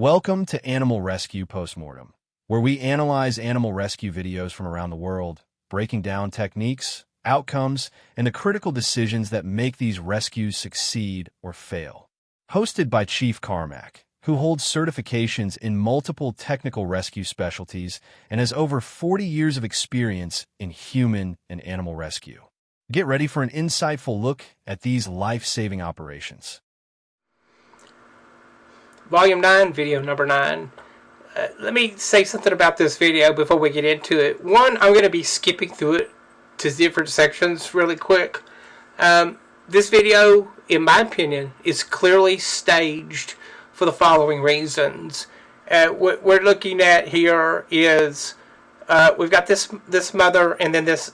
Welcome to Animal Rescue Postmortem, where we analyze animal rescue videos from around the world, breaking down techniques, outcomes, and the critical decisions that make these rescues succeed or fail. Hosted by Chief Carmack, who holds certifications in multiple technical rescue specialties and has over 40 years of experience in human and animal rescue. Get ready for an insightful look at these life-saving operations. Volume 9, video number 9. Let me say something about this video before we get into it. One, I'm going to be skipping through it to different sections really quick. This video, in my opinion, is clearly staged for the following reasons. What we're looking at here is we've got this mother and then this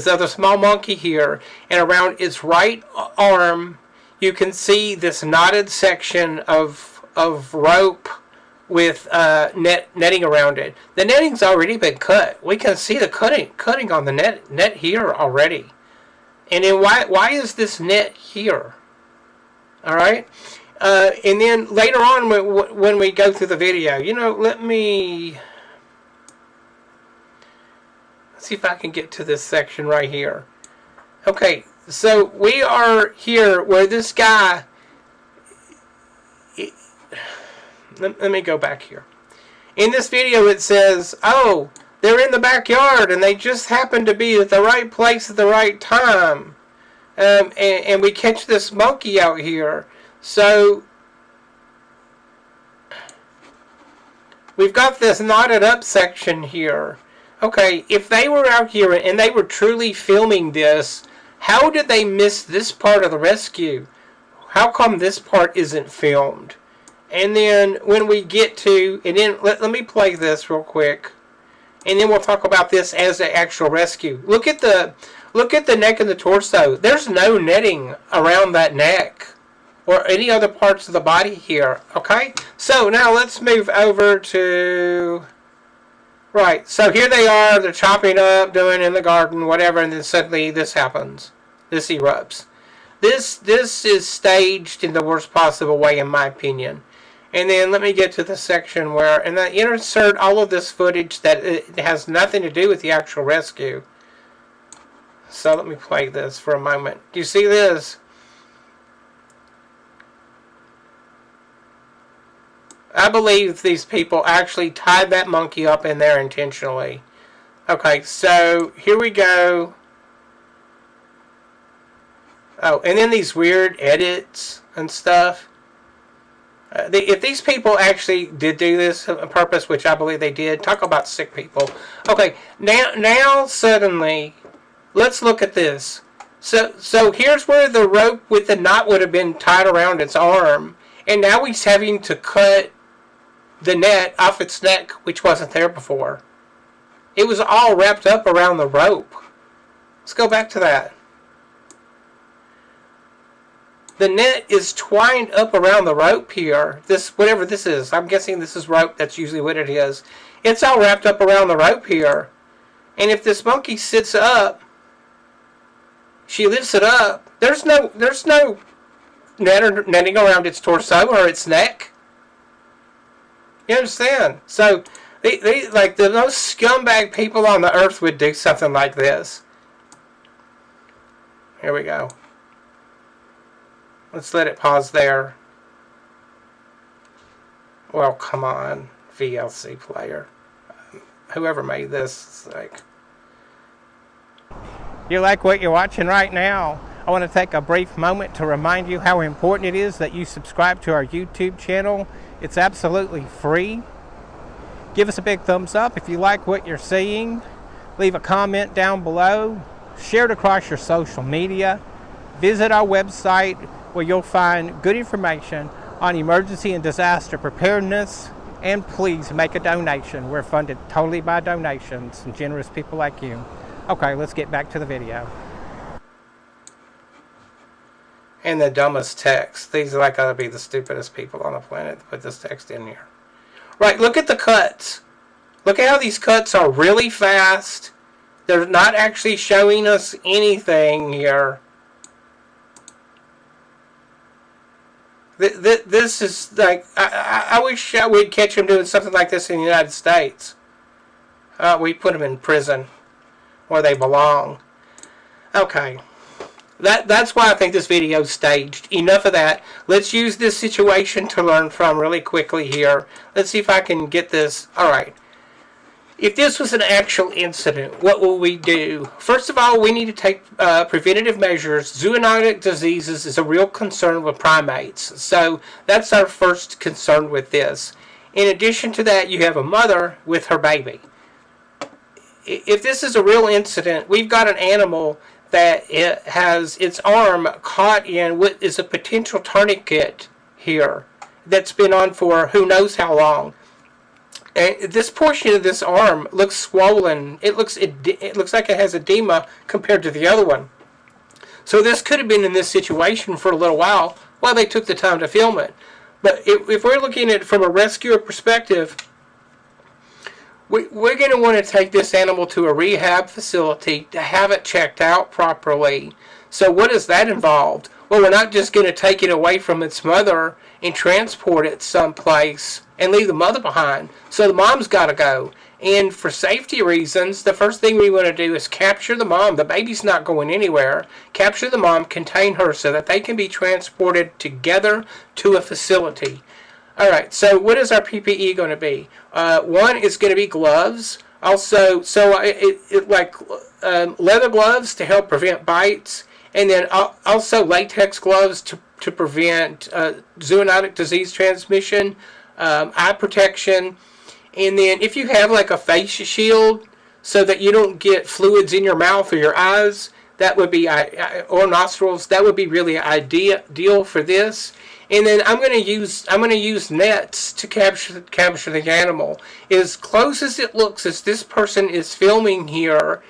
other small monkey here, and around its right arm you can see this knotted section of rope with netting around it. The netting's already been cut. We can see the cutting on the net here already. And then why is this net here? All right. And then later on when we go through the video, let's see if I can get to this section right here. Okay, so we are here where this guy. Let me go back here. In this video it says, oh, they're in the backyard and they just happen to be at the right place at the right time. And we catch this monkey out here. So we've got this knotted up section here. Okay, if they were out here and they were truly filming this, how did they miss this part of the rescue? How come this part isn't filmed? And then when we get to, and then let me play this real quick, and then we'll talk about this as the actual rescue. Look at the neck and the torso. There's no netting around that neck or any other parts of the body here. Okay, so now let's move over to right. So here they are. They're chopping up, doing in the garden, whatever, and then suddenly this happens. This erupts. This is staged in the worst possible way, in my opinion. And then let me get to the section where, and I insert all of this footage that it has nothing to do with the actual rescue. So let me play this for a moment. Do you see this? I believe these people actually tied that monkey up in there intentionally. Okay, so here we go. Oh, and then these weird edits and stuff. If these people actually did do this on purpose, which I believe they did, talk about sick people. Okay, now suddenly, let's look at this. So here's where the rope with the knot would have been tied around its arm, and now he's having to cut the net off its neck, which wasn't there before. It was all wrapped up around the rope. Let's go back to that. The net is twined up around the rope here. This, whatever this is, I'm guessing this is rope. That's usually what it is. It's all wrapped up around the rope here. And if this monkey sits up, she lifts it up. There's no netting around its torso or its neck. You understand? So they like the most scumbag people on the earth would do something like this. Here we go. Let's let it pause there. Well, come on, VLC player. Whoever made this, it's like... You like what you're watching right now? I want to take a brief moment to remind you how important it is that you subscribe to our YouTube channel. It's absolutely free. Give us a big thumbs up if you like what you're seeing. Leave a comment down below. Share it across your social media. Visit our website, where you'll find good information on emergency and disaster preparedness, and please make a donation. We're funded totally by donations and generous people like you. Okay, let's get back to the video. And the dumbest text. These are like gotta be the stupidest people on the planet to put this text in here. Right, look at the cuts. Look at how these cuts are really fast. They're not actually showing us anything here. This is like, I wish we'd catch them doing something like this in the United States. We put them in prison where they belong. Okay. That's why I think this video is staged. Enough of that. Let's use this situation to learn from really quickly here. Let's see if I can get this. Alright. If this was an actual incident, what will we do? First of all, we need to take preventative measures. Zoonotic diseases is a real concern with primates. So that's our first concern with this. In addition to that, you have a mother with her baby. If this is a real incident, we've got an animal that it has its arm caught in what is a potential tourniquet here that's been on for who knows how long. And this portion of this arm looks swollen. It looks like it has edema compared to the other one. So this could have been in this situation for a little while they took the time to film it. But if we're looking at it from a rescuer perspective, we're going to want to take this animal to a rehab facility to have it checked out properly. So what does that involve? Well, we're not just going to take it away from its mother and transport it someplace and leave the mother behind. So the mom's got to go. And for safety reasons, the first thing we want to do is capture the mom. The baby's not going anywhere. Capture the mom, contain her so that they can be transported together to a facility. Alright, so what is our PPE going to be? One is going to be gloves. Also, leather gloves to help prevent bites. And then also latex gloves to prevent zoonotic disease transmission, eye protection. And then if you have like a face shield so that you don't get fluids in your mouth or your eyes, that would be, or nostrils, that would be really ideal for this. And then I'm going to use nets to capture the animal. As close as it looks as this person is filming here,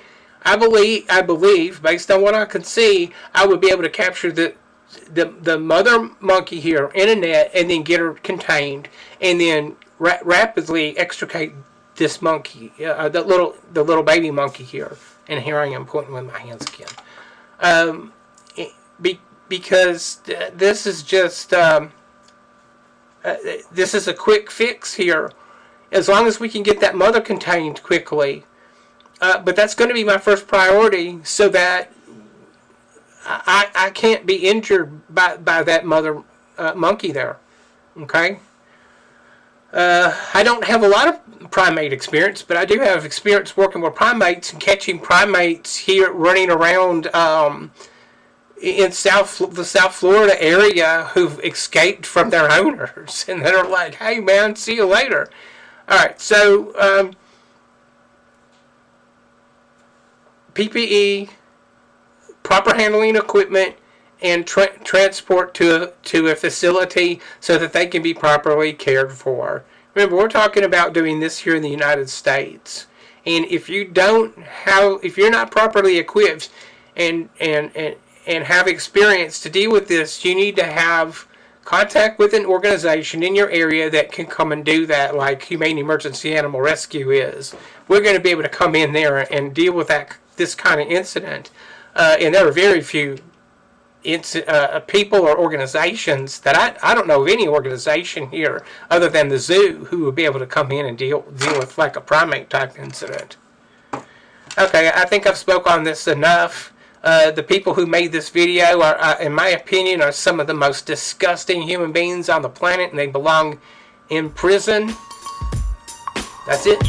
I believe, based on what I can see, I would be able to capture the mother monkey here in a net and then get her contained and then rapidly extricate this monkey, the little baby monkey here. And here I am pointing with my hands again. Because this is just this is a quick fix here. As long as we can get that mother contained quickly. But that's going to be my first priority so that I can't be injured by that mother monkey there. Okay? I don't have a lot of primate experience, but I do have experience working with primates and catching primates here running around in the South Florida area who've escaped from their owners. And they're like, hey man, see you later. Alright, so PPE, proper handling equipment, and transport to a facility so that they can be properly cared for. Remember, we're talking about doing this here in the United States. And if you're not properly equipped and have experience to deal with this, you need to have contact with an organization in your area that can come and do that, like Humane Emergency Animal Rescue is. We're going to be able to come in there and deal with this kind of incident. And there are very few people or organizations that I don't know of any organization here other than the zoo who would be able to come in and deal with like a primate type incident. Okay, I think I've spoke on this enough. The people who made this video are, in my opinion, are some of the most disgusting human beings on the planet, and they belong in prison. That's it.